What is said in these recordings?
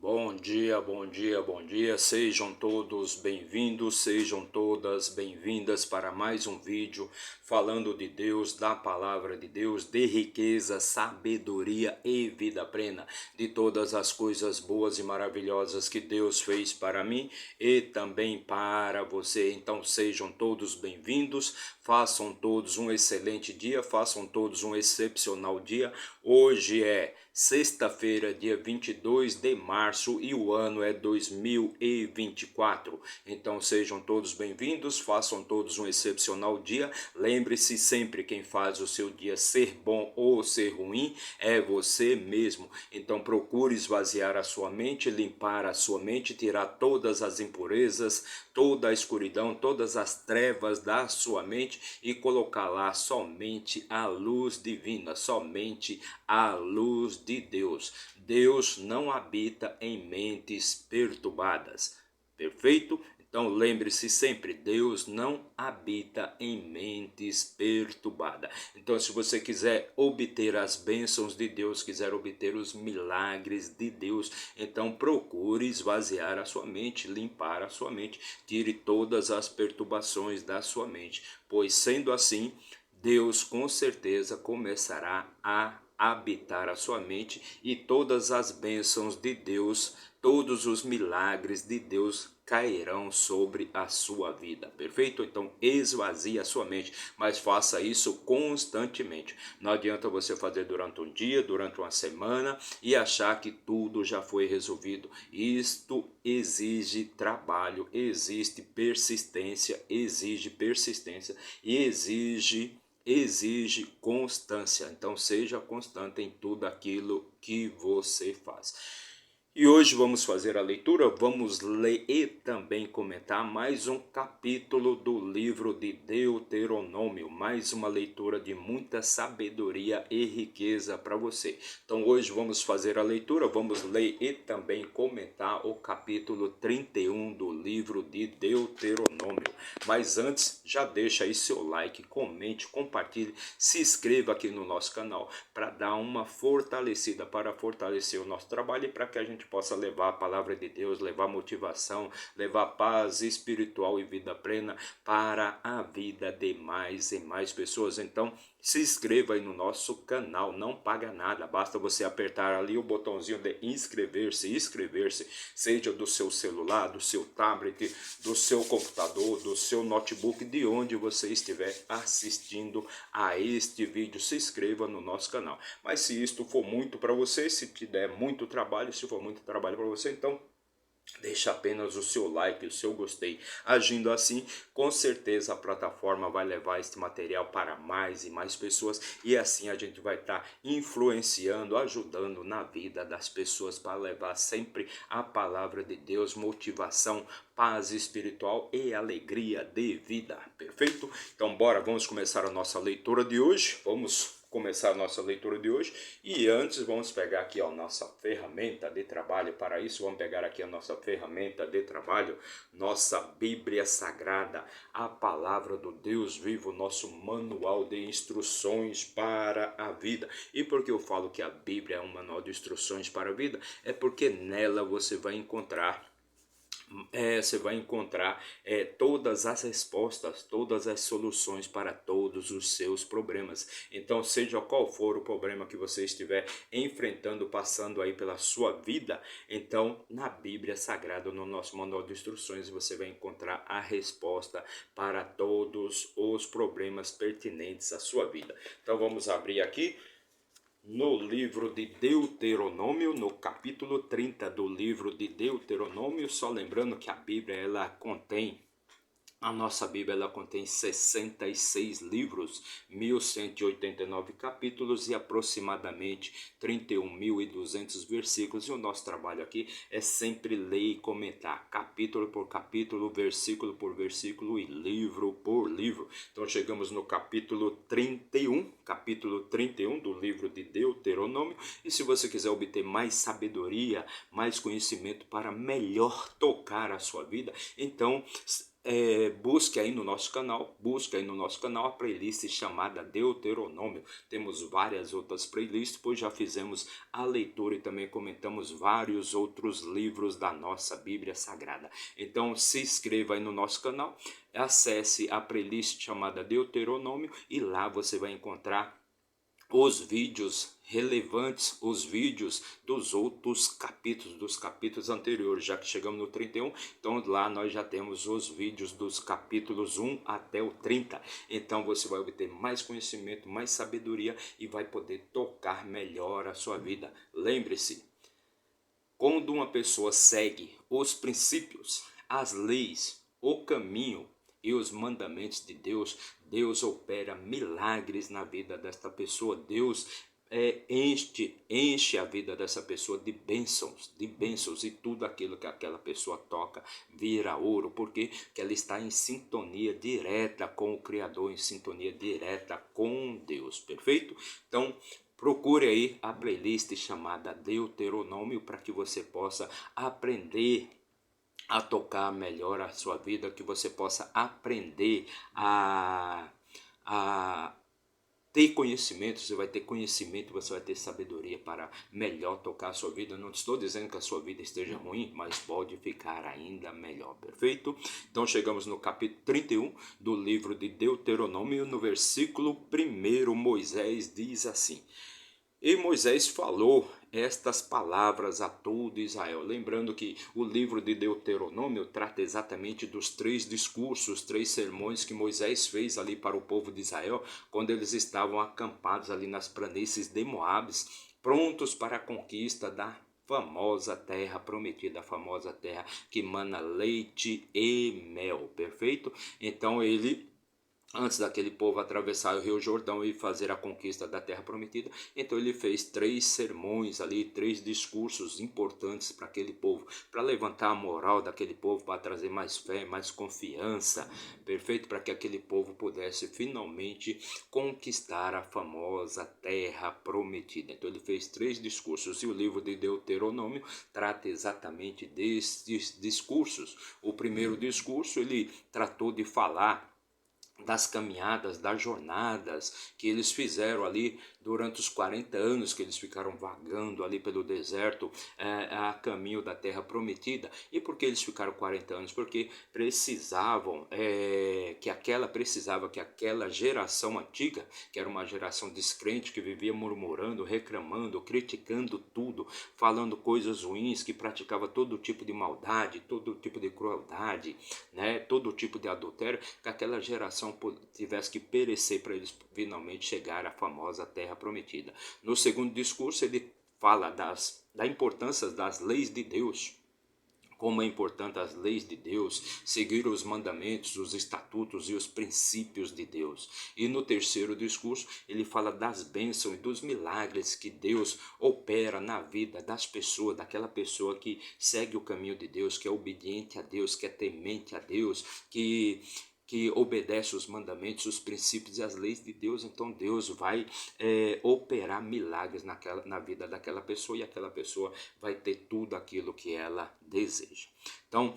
Bom dia, bom dia, bom dia. Sejam todos bem-vindos, sejam todas bem-vindas para mais um vídeo falando de Deus, da palavra de Deus, de riqueza, sabedoria e vida plena, de todas as coisas boas e maravilhosas que Deus fez para mim e também para você. Então sejam todos bem-vindos, façam todos um excelente dia, façam todos um excepcional dia. Hoje é sexta-feira, dia 22 de março e o ano é 2024. Então sejam todos bem-vindos, façam todos um excepcional dia. Lembre-se sempre, quem faz o seu dia ser bom ou ser ruim é você mesmo. Então procure esvaziar a sua mente, limpar a sua mente, tirar todas as impurezas, toda a escuridão, todas as trevas da sua mente e colocar lá somente a luz divina, somente a luz de Deus. Deus não habita em mentes perturbadas. Perfeito? Então lembre-se sempre, Deus não habita em mentes perturbadas. Então se você quiser obter as bênçãos de Deus, quiser obter os milagres de Deus, então procure esvaziar a sua mente, limpar a sua mente, tire todas as perturbações da sua mente, pois sendo assim, Deus com certeza começará a habitar a sua mente e todas as bênçãos de Deus, todos os milagres de Deus cairão sobre a sua vida, perfeito? Então esvazie a sua mente, mas faça isso constantemente. Não adianta você fazer durante um dia, durante uma semana e achar que tudo já foi resolvido. Isto exige trabalho, exige persistência e exige constância. Então seja constante em tudo aquilo que você faz. E hoje vamos fazer a leitura, vamos ler e também comentar mais um capítulo do livro de Deuteronômio, mais uma leitura de muita sabedoria e riqueza para você. Então hoje vamos fazer a leitura, vamos ler e também comentar o capítulo 31 do livro de Deuteronômio. Mas antes, já deixa aí seu like, comente, compartilhe, se inscreva aqui no nosso canal para dar uma fortalecida, para fortalecer o nosso trabalho e para que a gente possa levar a palavra de Deus, levar motivação, levar paz espiritual e vida plena para a vida de mais e mais pessoas. Então, se inscreva aí no nosso canal, não paga nada, basta você apertar ali o botãozinho de inscrever-se, seja do seu celular, do seu tablet, do seu computador, do seu notebook, de onde você estiver assistindo a este vídeo, se inscreva no nosso canal. Mas se isto for muito para você, se te der muito trabalho, se for muito trabalho para você, então deixa apenas o seu like, o seu gostei. Agindo assim, com certeza a plataforma vai levar este material para mais e mais pessoas e assim a gente vai estar influenciando, ajudando na vida das pessoas para levar sempre a palavra de Deus, motivação, paz espiritual e alegria de vida. Perfeito? Então bora, vamos começar a nossa leitura de hoje. Vamos começar a nossa leitura de hoje e antes vamos pegar aqui a nossa ferramenta de trabalho. Para isso vamos pegar aqui a nossa ferramenta de trabalho, nossa Bíblia Sagrada, a palavra do Deus vivo, nosso manual de instruções para a vida. E por que eu falo que a Bíblia é um manual de instruções para a vida? É porque nela você vai encontrar todas as respostas, todas as soluções para todos os seus problemas. Então, seja qual for o problema que você estiver enfrentando, passando aí pela sua vida, então na Bíblia Sagrada, no nosso manual de instruções, você vai encontrar a resposta para todos os problemas pertinentes à sua vida. Então, vamos abrir aqui no livro de Deuteronômio, no capítulo 30 do livro de Deuteronômio. Só lembrando que a Bíblia a nossa Bíblia ela contém 66 livros, 1189 capítulos e aproximadamente 31.200 versículos. E o nosso trabalho aqui é sempre ler e comentar, capítulo por capítulo, versículo por versículo e livro por livro. Então chegamos no capítulo 31 do livro de Deuteronômio. E se você quiser obter mais sabedoria, mais conhecimento para melhor tocar a sua vida, então busque aí no nosso canal a playlist chamada Deuteronômio. Temos várias outras playlists, pois já fizemos a leitura e também comentamos vários outros livros da nossa Bíblia Sagrada. Então se inscreva aí no nosso canal, acesse a playlist chamada Deuteronômio e lá você vai encontrar os vídeos relevantes, os vídeos dos outros capítulos, dos capítulos anteriores, já que chegamos no 31, então lá nós já temos os vídeos dos capítulos 1 até o 30, então você vai obter mais conhecimento, mais sabedoria e vai poder tocar melhor a sua vida. Lembre-se, quando uma pessoa segue os princípios, as leis, o caminho e os mandamentos de Deus, Deus opera milagres na vida desta pessoa. Deus enche a vida dessa pessoa de bênçãos, e tudo aquilo que aquela pessoa toca vira ouro, porque ela está em sintonia direta com o Criador, em sintonia direta com Deus, perfeito? Então, procure aí a playlist chamada Deuteronômio para que você possa aprender a tocar melhor a sua vida, que você possa aprender a ter conhecimento. Você vai ter conhecimento, você vai ter sabedoria para melhor tocar a sua vida. Não estou dizendo que a sua vida esteja ruim, mas pode ficar ainda melhor, perfeito? Então chegamos no capítulo 31 do livro de Deuteronômio, no versículo 1, Moisés diz assim: E Moisés falou estas palavras a todo Israel. Lembrando que o livro de Deuteronômio trata exatamente dos 3 discursos, 3 sermões que Moisés fez ali para o povo de Israel, quando eles estavam acampados ali nas planícies de Moabes, prontos para a conquista da famosa terra prometida, a famosa terra que mana leite e mel, perfeito? Então antes daquele povo atravessar o Rio Jordão e fazer a conquista da terra prometida, então ele fez 3 sermões ali, 3 discursos importantes para aquele povo, para levantar a moral daquele povo, para trazer mais fé, mais confiança, perfeito? Para que aquele povo pudesse finalmente conquistar a famosa terra prometida. Então ele fez 3 discursos, e o livro de Deuteronômio trata exatamente destes discursos. O primeiro discurso, ele tratou de falar das caminhadas, das jornadas que eles fizeram ali durante os 40 anos que eles ficaram vagando ali pelo deserto, a caminho da terra prometida. E por que eles ficaram 40 anos? Porque precisavam que aquela geração antiga, que era uma geração descrente, que vivia murmurando, reclamando, criticando tudo, falando coisas ruins, que praticava todo tipo de maldade, todo tipo de crueldade, né, todo tipo de adultério, que aquela geração tivesse que perecer para eles finalmente chegar à famosa terra prometida. No segundo discurso ele fala da importância das leis de Deus, como é importante as leis de Deus, seguir os mandamentos, os estatutos e os princípios de Deus. E no terceiro discurso, ele fala das bênçãos e dos milagres que Deus opera na vida das pessoas, daquela pessoa que segue o caminho de Deus, que é obediente a Deus, que é temente a Deus, que obedece os mandamentos, os princípios e as leis de Deus. Então Deus vai operar milagres na vida daquela pessoa, e aquela pessoa vai ter tudo aquilo que ela deseja. Então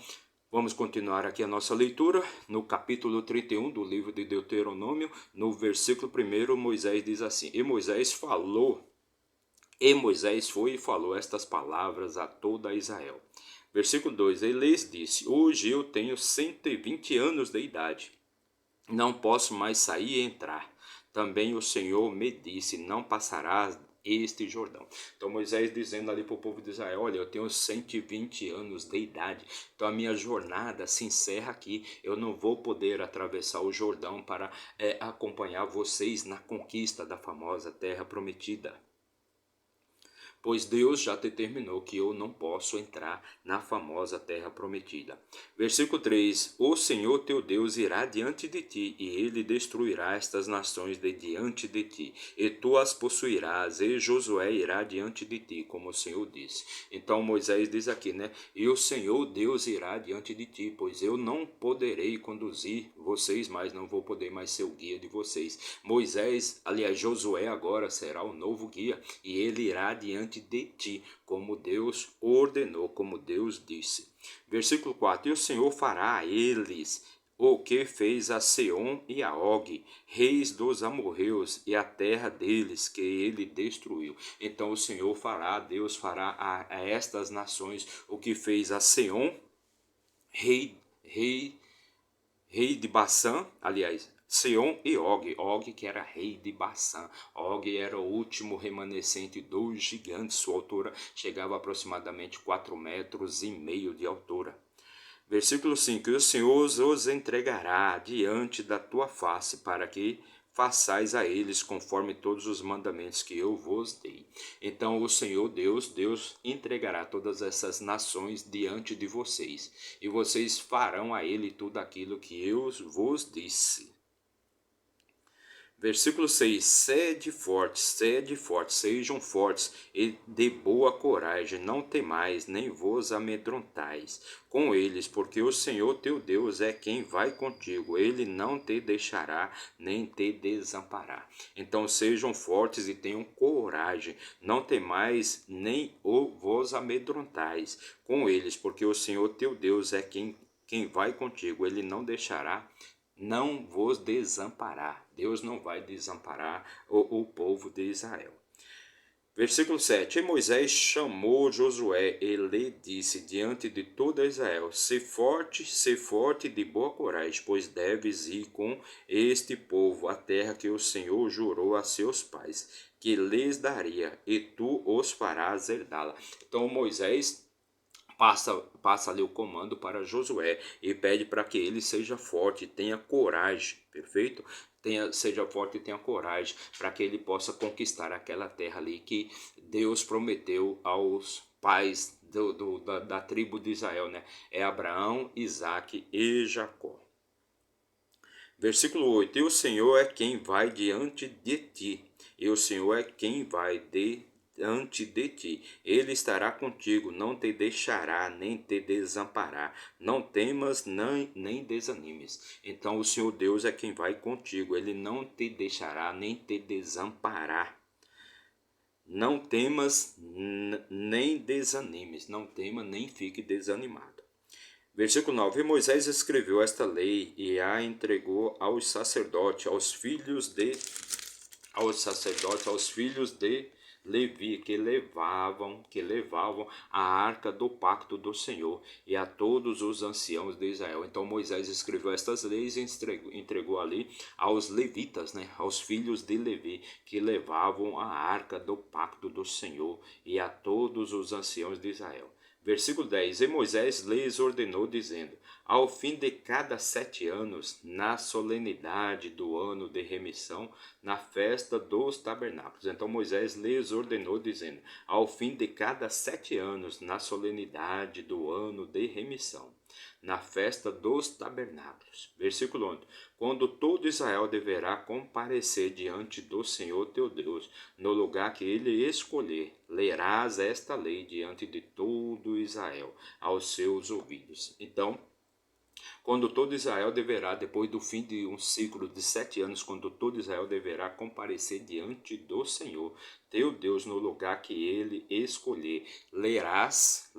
vamos continuar aqui a nossa leitura no capítulo 31 do livro de Deuteronômio, no versículo 1. Moisés diz assim: E Moisés foi e falou estas palavras a toda Israel. Versículo 2, ele lhes disse: Hoje eu tenho 120 anos de idade, não posso mais sair e entrar. Também o Senhor me disse: não passarás este Jordão. Então Moisés dizendo ali para o povo de Israel: olha, eu tenho 120 anos de idade, então a minha jornada se encerra aqui, eu não vou poder atravessar o Jordão para acompanhar vocês na conquista da famosa terra prometida, pois Deus já determinou que eu não posso entrar na famosa terra prometida. Versículo 3, o Senhor teu Deus irá diante de ti, e ele destruirá estas nações de diante de ti, e tu as possuirás, e Josué irá diante de ti, como o Senhor disse. Então Moisés diz aqui, né, e o Senhor Deus irá diante de ti, pois eu não poderei conduzir vocês mais, não vou poder mais ser o guia de vocês. Moisés, aliás, Josué agora será o novo guia, e ele irá diante de ti, como Deus ordenou, como Deus disse. Versículo 4, e o Senhor fará a eles o que fez a Seom e a Og, reis dos amorreus, e a terra deles que ele destruiu. Então o Senhor fará, Deus fará a estas nações o que fez a Seom, rei de Bassã, aliás, Seom e Og que era rei de Bassã. Og era o último remanescente dos gigantes, sua altura chegava a aproximadamente 4,5 metros de altura. Versículo 5: E o Senhor os entregará diante da tua face, para que façais a eles conforme todos os mandamentos que eu vos dei. Então o Senhor Deus entregará todas essas nações diante de vocês, e vocês farão a ele tudo aquilo que eu vos disse. Versículo 6: sede fortes, sejam fortes e de boa coragem, não temais, nem vos amedrontais com eles, porque o Senhor teu Deus é quem vai contigo, ele não te deixará, nem te desamparará. Então sejam fortes e tenham coragem, não temais, nem vos amedrontais com eles, porque o Senhor teu Deus é quem vai contigo, ele não deixará, não vos desamparar. Deus não vai desamparar o povo de Israel. Versículo 7: E Moisés chamou Josué e lhe disse diante de toda Israel: se forte de boa coragem, pois deves ir com este povo à terra que o Senhor jurou a seus pais, que lhes daria, e tu os farás herdá-la. Então Moisés passa ali o comando para Josué e pede para que ele seja forte, tenha coragem, perfeito? Seja forte e tenha coragem para que ele possa conquistar aquela terra ali que Deus prometeu aos pais da tribo de Israel, né? É Abraão, Isaque e Jacó. Versículo 8: E o Senhor é quem vai diante de ti, e o Senhor é quem vai diante de ti. Ele estará contigo, não te deixará, nem te desamparará. Não temas, nem desanimes. Então o Senhor Deus é quem vai contigo, ele não te deixará, nem te desamparará. Não temas, nem desanimes. Não tema, nem fique desanimado. Versículo 9: E Moisés escreveu esta lei e a entregou aos sacerdotes, aos filhos de Levi, que levavam a arca do pacto do Senhor, e a todos os anciãos de Israel. Então Moisés escreveu estas leis e entregou ali aos levitas, né, aos filhos de Levi, que levavam a arca do pacto do Senhor, e a todos os anciãos de Israel. Versículo 10: E Moisés lhes ordenou, dizendo: ao fim de cada 7 anos, na solenidade do ano de remissão, na festa dos tabernáculos. Então Moisés lhes ordenou, dizendo: ao fim de cada 7 anos, na solenidade do ano de remissão, na festa dos tabernáculos. Versículo 11: quando todo Israel deverá comparecer diante do Senhor teu Deus, no lugar que ele escolher, lerás esta lei diante de todo Israel, aos seus ouvidos. Então, quando todo Israel deverá, depois do fim de um ciclo de 7 anos, quando todo Israel deverá comparecer diante do Senhor, teu Deus, no lugar que ele escolher, lerás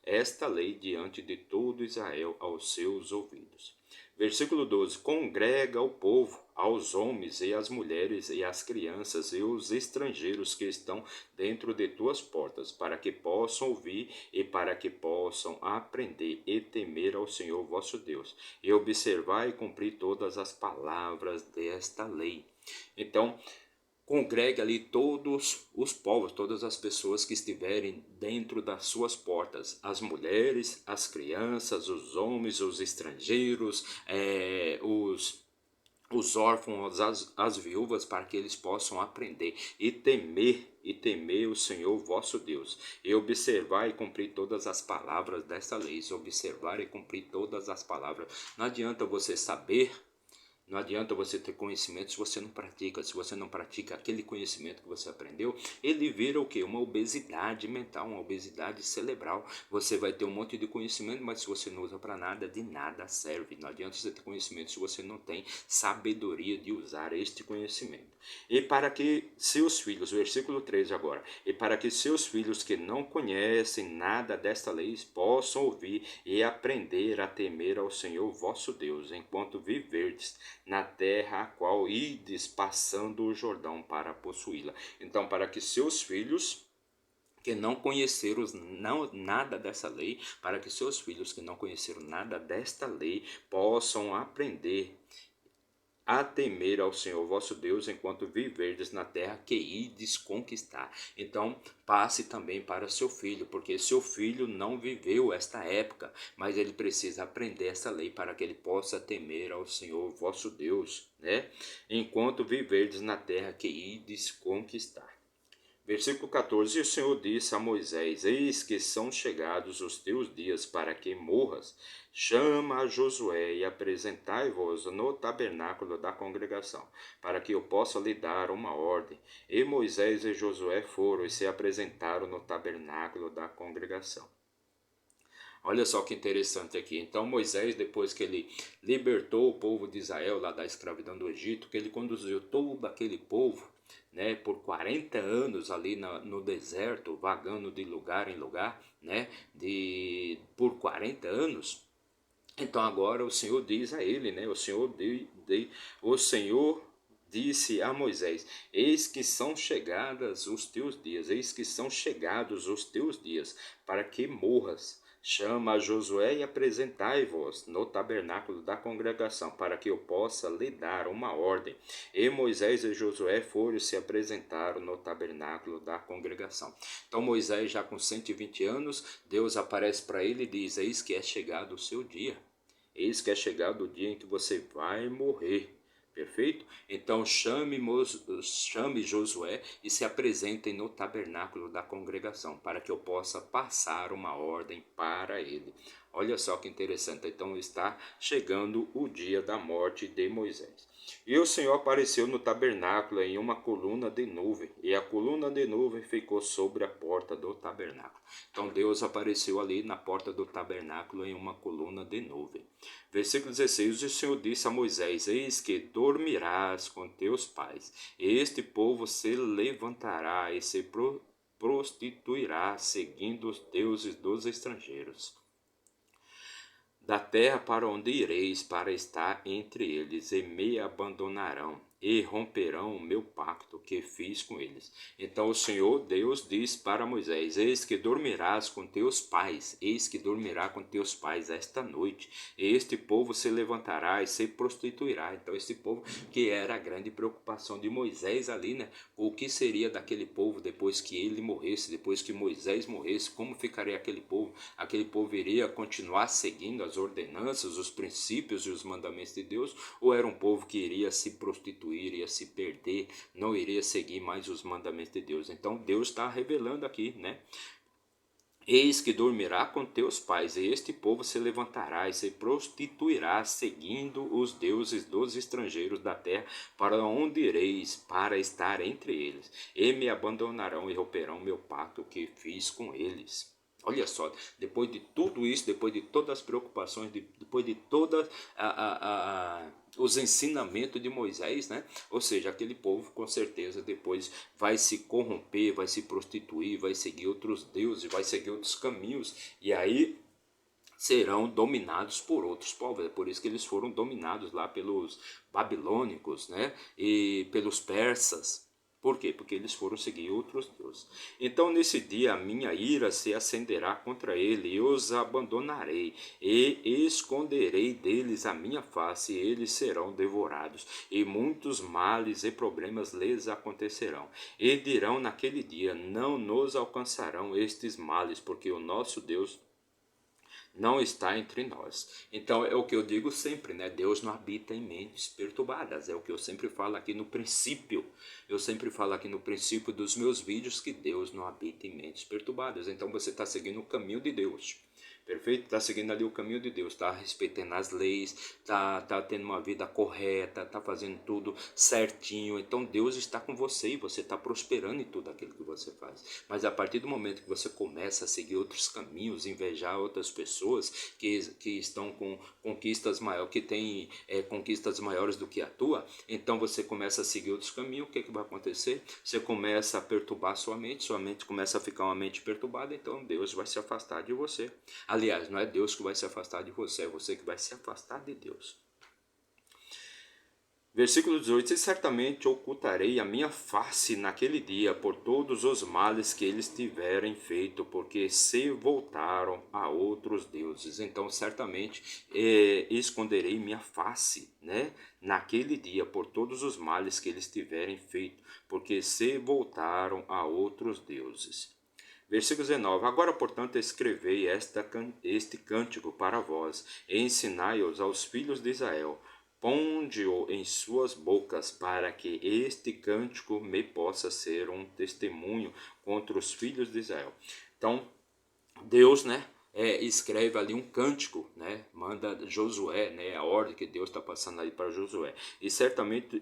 esta lei diante de todo Israel aos seus ouvidos. Versículo 12: congrega o povo, aos homens e às mulheres e às crianças e os estrangeiros que estão dentro de tuas portas, para que possam ouvir e para que possam aprender e temer ao Senhor vosso Deus, e observar e cumprir todas as palavras desta lei. Então, congregue ali todos os povos, todas as pessoas que estiverem dentro das suas portas, as mulheres, as crianças, os homens, os estrangeiros, os órfãos, as viúvas, para que eles possam aprender e temer o Senhor vosso Deus, e observar e cumprir todas as palavras desta lei, observar e cumprir todas as palavras. Não adianta você saber, Não adianta você ter conhecimento se você não pratica. Se você não pratica aquele conhecimento que você aprendeu, ele vira o quê? Uma obesidade mental, uma obesidade cerebral. Você vai ter um monte de conhecimento, mas se você não usa para nada, de nada serve. Não adianta você ter conhecimento se você não tem sabedoria de usar este conhecimento. E para que seus filhos, versículo 13 agora, e para que seus filhos que não conhecem nada desta lei possam ouvir e aprender a temer ao Senhor vosso Deus, enquanto viverdes na terra a qual ides passando o Jordão para possuí-la. Então, para que seus filhos que não conheceram nada dessa lei, para que seus filhos que não conheceram nada desta lei possam aprender a temer ao Senhor vosso Deus enquanto viverdes na terra que ides conquistar. Então passe também para seu filho, porque seu filho não viveu esta época, mas ele precisa aprender essa lei para que ele possa temer ao Senhor vosso Deus, né? Enquanto viverdes na terra que ides conquistar. Versículo 14, e o Senhor disse a Moisés, eis que são chegados os teus dias para que morras. Chama a Josué e apresentai-vos no tabernáculo da congregação, para que eu possa lhe dar uma ordem. E Moisés e Josué foram e se apresentaram no tabernáculo da congregação. Olha só que interessante aqui. Então Moisés, depois que ele libertou o povo de Israel lá da escravidão do Egito, que ele conduziu todo aquele povo, né, por 40 anos ali no deserto, vagando de lugar em lugar, né, por 40 anos. Então agora o Senhor diz a ele, né, o Senhor disse a Moisés, eis que são chegados os teus dias, para que morras. Chama a Josué e apresentai-vos no tabernáculo da congregação, para que eu possa lhe dar uma ordem. E Moisés e Josué foram e se apresentaram no tabernáculo da congregação. Então Moisés, já com 120 anos, Deus aparece para ele e diz, eis que é chegado o seu dia. Eis que é chegado o dia em que você vai morrer. Perfeito? Então chame Josué e se apresentem no tabernáculo da congregação, para que eu possa passar uma ordem para ele. Olha só que interessante. Então está chegando o dia da morte de Moisés. E o Senhor apareceu no tabernáculo em uma coluna de nuvem, e a coluna de nuvem ficou sobre a porta do tabernáculo. Então Deus apareceu ali na porta do tabernáculo em uma coluna de nuvem. Versículo 16, o Senhor disse a Moisés, eis que dormirás com teus pais, e este povo se levantará e se prostituirá, seguindo os deuses dos estrangeiros. Da terra para onde ireis para estar entre eles, e me abandonarão, e romperão o meu pacto que fiz com eles. Então o Senhor Deus diz para Moisés, eis que dormirás com teus pais, eis que dormirá com teus pais esta noite, e este povo se levantará e se prostituirá. Então esse povo, que era a grande preocupação de Moisés ali, né? O que seria daquele povo depois que ele morresse, depois que Moisés morresse, como ficaria aquele povo? Aquele povo iria continuar seguindo as ordenanças, os princípios e os mandamentos de Deus, ou era um povo que iria se prostituir, iria se perder, não iria seguir mais os mandamentos de Deus? Então Deus está revelando aqui, né? Eis que dormirá com teus pais, e este povo se levantará e se prostituirá, seguindo os deuses dos estrangeiros da terra, para onde ireis, para estar entre eles, e me abandonarão e romperão meu pacto que fiz com eles. Olha só, depois de tudo isso, depois de todas as preocupações, depois de todos os ensinamentos de Moisés, né? Ou seja, aquele povo com certeza depois vai se corromper, vai se prostituir, vai seguir outros deuses, vai seguir outros caminhos, e aí serão dominados por outros povos. É por isso que eles foram dominados lá pelos babilônicos, né? E pelos persas. Por quê? Porque eles foram seguir outros deuses. Então nesse dia a minha ira se acenderá contra ele, e os abandonarei, e esconderei deles a minha face, e eles serão devorados, e muitos males e problemas lhes acontecerão. E dirão naquele dia, não nos alcançarão estes males, porque o nosso Deus não está entre nós. Então é o que eu digo sempre, né? Deus não habita em mentes perturbadas. É o que eu sempre falo aqui no princípio. Eu sempre falo aqui no princípio dos meus vídeos que Deus não habita em mentes perturbadas. Então você está seguindo o caminho de Deus. Perfeito? Está seguindo ali o caminho de Deus, está respeitando as leis, tá tendo uma vida correta, está fazendo tudo certinho. Então Deus está com você e você está prosperando em tudo aquilo que você faz. Mas a partir do momento que você começa a seguir outros caminhos, invejar outras pessoas que estão com conquistas maiores, que têm conquistas maiores do que a tua, então você começa a seguir outros caminhos. O que vai acontecer? Você começa a perturbar sua mente começa a ficar uma mente perturbada, então Deus vai se afastar de você. Aliás, não é Deus que vai se afastar de você, é você que vai se afastar de Deus. Versículo 18: E certamente ocultarei a minha face naquele dia por todos os males que eles tiverem feito, porque se voltaram a outros deuses. Então, certamente esconderei minha face, né, naquele dia por todos os males que eles tiverem feito, porque se voltaram a outros deuses. Versículo 19: Agora, portanto, escrevei este cântico para vós, e ensinai-os aos filhos de Israel. Ponde-o em suas bocas, para que este cântico me possa ser um testemunho contra os filhos de Israel. Então, Deus, né, escreve ali um cântico, né, manda Josué, né, a ordem que Deus está passando ali para Josué. E certamente,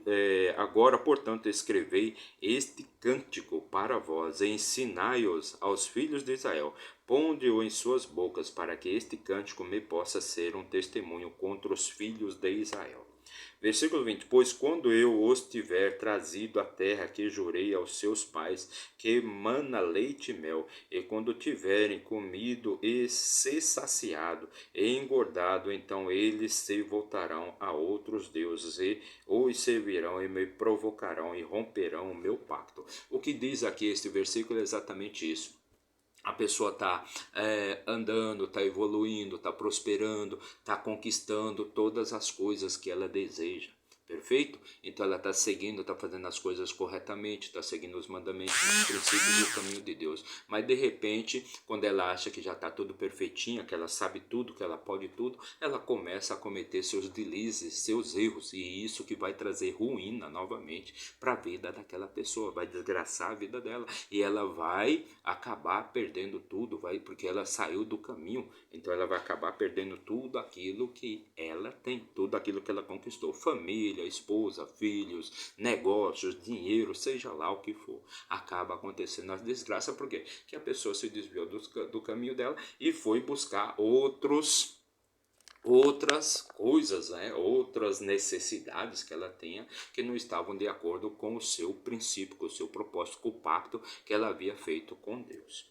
agora, portanto, escrevei este cântico para vós, e ensinai-os aos filhos de Israel. Ponde-o em suas bocas, para que este cântico me possa ser um testemunho contra os filhos de Israel. Versículo 20: Pois quando eu os tiver trazido à terra que jurei aos seus pais, que mana leite e mel, e quando tiverem comido e se saciado e engordado, então eles se voltarão a outros deuses e os servirão e me provocarão e romperão o meu pacto. O que diz aqui este versículo é exatamente isso. A pessoa está andando, está evoluindo, está prosperando, está conquistando todas as coisas que ela deseja. Perfeito? Então ela está seguindo, está fazendo as coisas corretamente, está seguindo os mandamentos, os princípios e o caminho de Deus. Mas de repente, quando ela acha que já está tudo perfeitinha, que ela sabe tudo, que ela pode tudo, ela começa a cometer seus deslizes, seus erros. E isso que vai trazer ruína novamente para a vida daquela pessoa, vai desgraçar a vida dela. E ela vai acabar perdendo tudo, porque ela saiu do caminho. Então ela vai acabar perdendo tudo aquilo que ela tem, tudo aquilo que ela conquistou. Família, esposa, filhos, negócios, dinheiro, seja lá o que for. Acaba acontecendo as desgraças, porque que a pessoa se desviou do caminho dela e foi buscar outras coisas, né? Outras necessidades que ela tinha, que não estavam de acordo com o seu princípio, com o seu propósito, com o pacto que ela havia feito com Deus.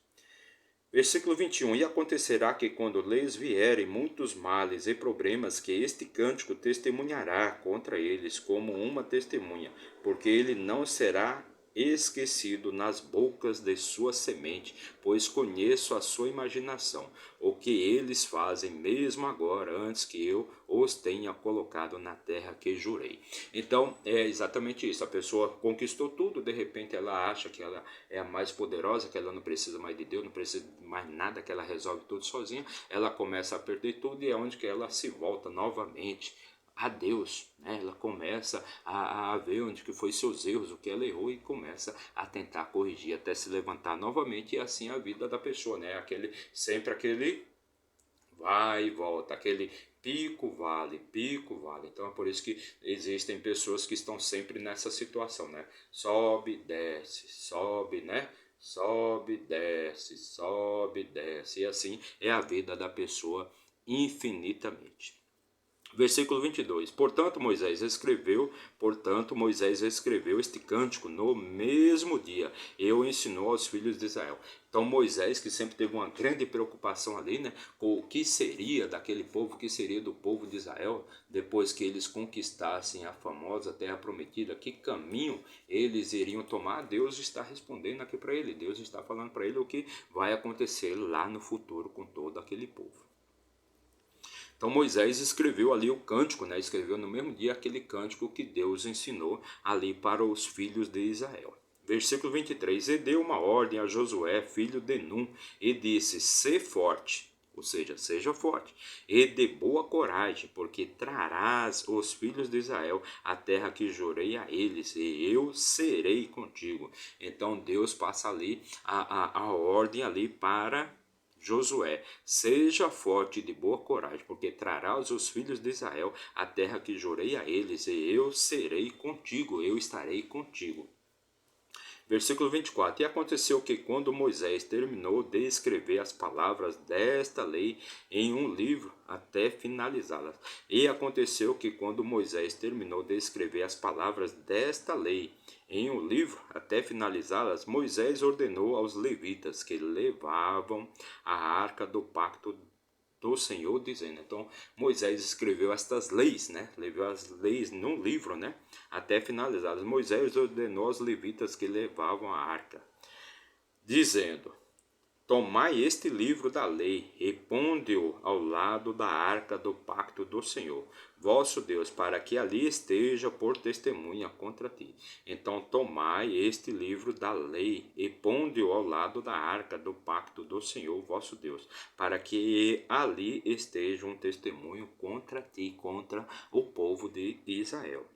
Versículo 21: E acontecerá que quando lhes vierem muitos males e problemas, que este cântico testemunhará contra eles como uma testemunha, porque ele não será esquecido nas bocas de sua semente, pois conheço a sua imaginação, o que eles fazem mesmo agora, antes que eu os tenha colocado na terra que jurei. Então é exatamente isso, a pessoa conquistou tudo, de repente ela acha que ela é a mais poderosa, que ela não precisa mais de Deus, não precisa de mais nada, que ela resolve tudo sozinha, ela começa a perder tudo e é onde que ela se volta novamente a Deus, né? Ela começa a ver onde que foi seus erros, o que ela errou, e começa a tentar corrigir até se levantar novamente, e assim a vida da pessoa, né? Sempre aquele vai e volta, aquele pico vale. Então é por isso que existem pessoas que estão sempre nessa situação, né? Sobe, desce, né? Sobe, desce, e assim é a vida da pessoa infinitamente. Versículo 22. Portanto, Moisés escreveu este cântico no mesmo dia e o ensinou aos filhos de Israel. Então Moisés, que sempre teve uma grande preocupação ali, né, com o que seria daquele povo, o que seria do povo de Israel, depois que eles conquistassem a famosa terra prometida, que caminho eles iriam tomar, Deus está respondendo aqui para ele, Deus está falando para ele o que vai acontecer lá no futuro com todo aquele povo. Então Moisés escreveu ali o cântico, né? Escreveu no mesmo dia aquele cântico que Deus ensinou ali para os filhos de Israel. Versículo 23. E deu uma ordem a Josué, filho de Num, e disse: Sê forte, ou seja, seja forte, e de boa coragem, porque trarás os filhos de Israel à terra que jurei a eles, e eu serei contigo. Então Deus passa ali a ordem ali para Josué, seja forte e de boa coragem, porque trarás os filhos de Israel a terra que jurei a eles, e eu serei contigo, eu estarei contigo. Versículo 24. E aconteceu que quando Moisés terminou de escrever as palavras desta lei em um livro até finalizá-las. E aconteceu que quando Moisés terminou de escrever as palavras desta lei em um livro até finalizá-las, Moisés ordenou aos levitas que levavam a arca do pacto do Senhor, dizendo. Então Moisés escreveu estas leis, né? Levou as leis num livro, né? Até finalizadas. Moisés ordenou aos levitas que levavam a arca, dizendo: Tomai este livro da lei e ponde-o ao lado da arca do pacto do Senhor, vosso Deus, para que ali esteja por testemunha contra ti. Então tomai este livro da lei e ponde-o ao lado da arca do pacto do Senhor, vosso Deus, para que ali esteja um testemunho contra ti, contra o povo de Israel.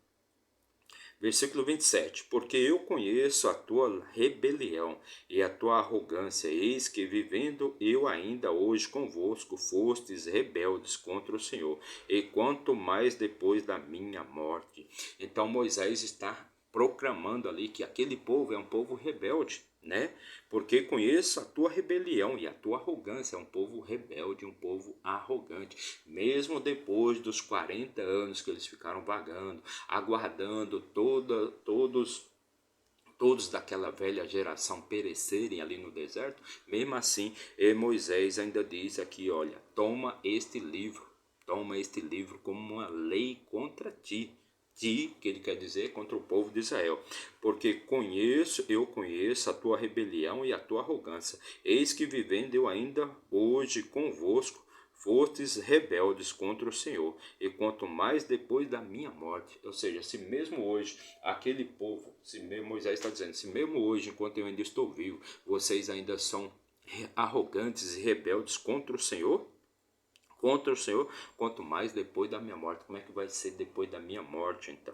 Versículo 27. Porque eu conheço a tua rebelião e a tua arrogância, eis que vivendo eu ainda hoje convosco, fostes rebeldes contra o Senhor, e quanto mais depois da minha morte. Então Moisés está proclamando ali que aquele povo é um povo rebelde, né? Porque conheço a tua rebelião e a tua arrogância, é um povo rebelde, um povo arrogante. Mesmo depois dos 40 anos que eles ficaram vagando, aguardando todos daquela velha geração perecerem ali no deserto, mesmo assim, Moisés ainda diz aqui, olha, toma este livro como uma lei contra ti, que ele quer dizer contra o povo de Israel, porque eu conheço a tua rebelião e a tua arrogância, eis que vivendo eu ainda hoje convosco, fostes rebeldes contra o Senhor, e quanto mais depois da minha morte. Ou seja, se mesmo hoje aquele povo, se mesmo Moisés está dizendo, se mesmo hoje, enquanto eu ainda estou vivo, vocês ainda são arrogantes e rebeldes contra o Senhor, quanto mais depois da minha morte. Como é que vai ser depois da minha morte, então?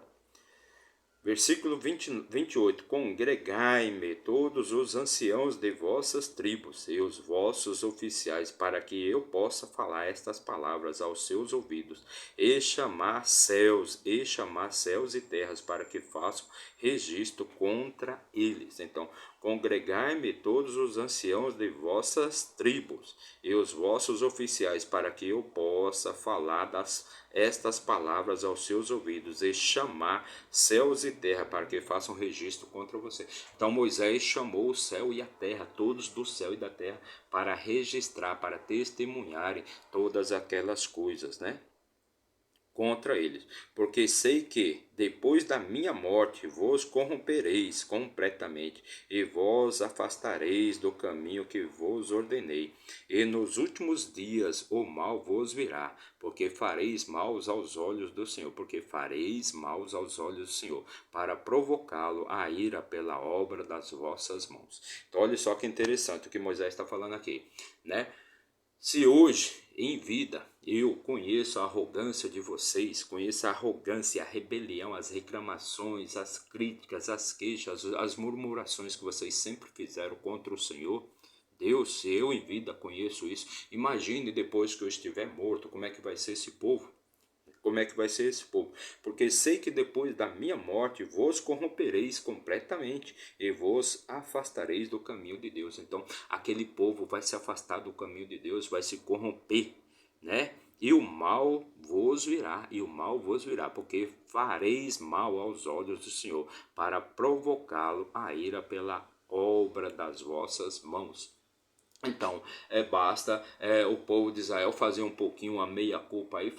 Versículo 28. Congregai-me todos os anciãos de vossas tribos e os vossos oficiais, para que eu possa falar estas palavras aos seus ouvidos, e chamar céus e terras, para que façam registro contra eles. Então, congregai-me todos os anciãos de vossas tribos e os vossos oficiais, para que eu possa falar estas palavras aos seus ouvidos e chamar céus e terra, para que façam registro contra você. Então Moisés chamou o céu e a terra, todos do céu e da terra, para registrar, para testemunharem todas aquelas coisas, né? Contra eles, porque sei que depois da minha morte vos corrompereis completamente e vos afastareis do caminho que vos ordenei, e nos últimos dias o mal vos virá, porque fareis maus aos olhos do Senhor, para provocá-lo a ira pela obra das vossas mãos. Então olha só que interessante o que Moisés está falando aqui, né? Se hoje, em vida, eu conheço a arrogância de vocês, conheço a arrogância, a rebelião, as reclamações, as críticas, as queixas, as murmurações que vocês sempre fizeram contra o Senhor, Deus, se eu em vida conheço isso, imagine depois que eu estiver morto, como é que vai ser esse povo? Como é que vai ser esse povo? Porque sei que depois da minha morte vos corrompereis completamente e vos afastareis do caminho de Deus. Então, aquele povo vai se afastar do caminho de Deus, vai se corromper, né? E o mal vos virá, porque fareis mal aos olhos do Senhor, para provocá-lo a ira pela obra das vossas mãos. Então, basta o povo de Israel fazer um pouquinho a meia-culpa aí,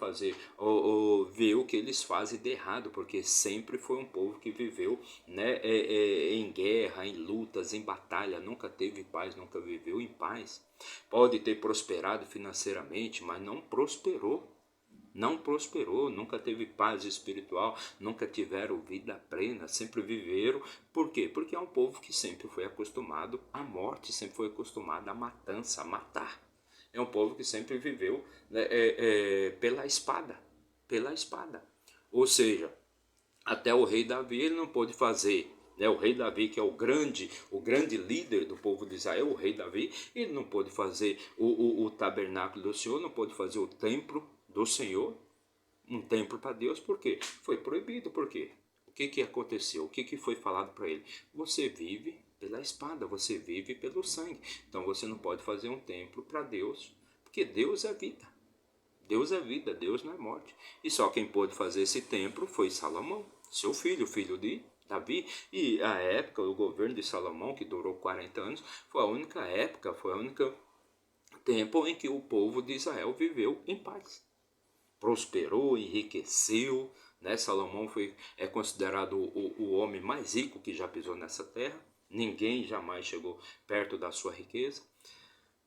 ver o que eles fazem de errado, porque sempre foi um povo que viveu, né, em guerra, em lutas, em batalha, nunca teve paz, nunca viveu em paz. Pode ter prosperado financeiramente, mas não prosperou, nunca teve paz espiritual, nunca tiveram vida plena, sempre viveram. Por quê? Porque é um povo que sempre foi acostumado à morte, sempre foi acostumado à matança, a matar. É um povo que sempre viveu, né, pela espada. Ou seja, até o rei Davi ele não pôde fazer, né? O rei Davi, que é o grande líder do povo de Israel, o rei Davi, ele não pôde fazer o tabernáculo do Senhor, não pôde fazer o templo do Senhor, um templo para Deus, por quê? Foi proibido, por quê? O que aconteceu? O que foi falado para ele? Você vive pela espada, você vive pelo sangue, então você não pode fazer um templo para Deus, porque Deus é vida. Deus é vida, Deus não é morte. E só quem pôde fazer esse templo foi Salomão, seu filho, filho de Davi. E a época, o governo de Salomão, que durou 40 anos, foi a única época, foi a única tempo em que o povo de Israel viveu em paz. Prosperou, enriqueceu, né? Salomão é considerado o homem mais rico que já pisou nessa terra. Ninguém jamais chegou perto da sua riqueza.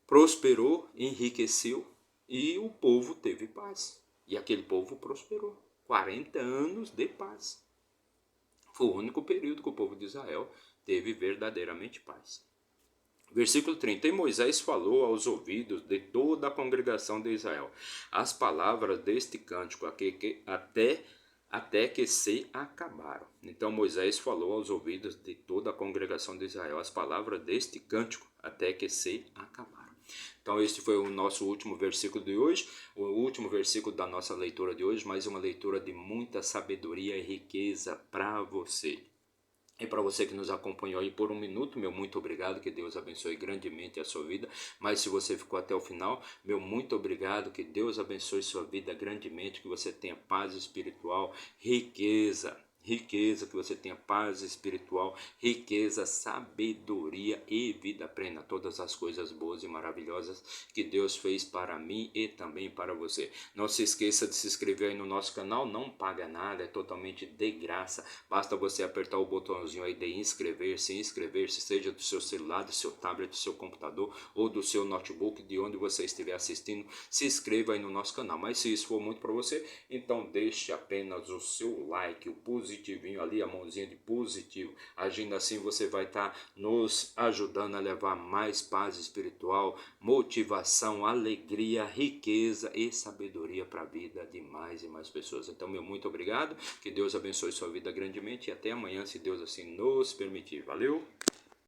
Prosperou, enriqueceu e o povo teve paz. E aquele povo prosperou. 40 anos de paz. Foi o único período que o povo de Israel teve verdadeiramente paz. Versículo 30. E Moisés falou aos ouvidos de toda a congregação de Israel as palavras deste cântico até que se acabaram. Então Moisés falou aos ouvidos de toda a congregação de Israel as palavras deste cântico até que se acabaram. Então este foi o nosso último versículo de hoje, o último versículo da nossa leitura de hoje, mais uma leitura de muita sabedoria e riqueza para você. E para você que nos acompanhou aí por um minuto, meu muito obrigado, que Deus abençoe grandemente a sua vida. Mas se você ficou até o final, meu muito obrigado, que Deus abençoe sua vida grandemente, que você tenha paz espiritual, riqueza, que você tenha paz espiritual, riqueza, sabedoria e vida plena, todas as coisas boas e maravilhosas que Deus fez para mim e também para você. Não se esqueça de se inscrever aí no nosso canal, não paga nada, é totalmente de graça, basta você apertar o botãozinho aí de inscrever-se, seja do seu celular, do seu tablet, do seu computador ou do seu notebook, de onde você estiver assistindo, se inscreva aí no nosso canal. Mas se isso for muito para você, então deixe apenas o seu like, o positivinho ali, a mãozinha de positivo. Agindo assim, você vai estar nos ajudando a levar mais paz espiritual, motivação, alegria, riqueza e sabedoria para a vida de mais e mais pessoas. Então, meu muito obrigado, que Deus abençoe sua vida grandemente e até amanhã, se Deus assim nos permitir. Valeu!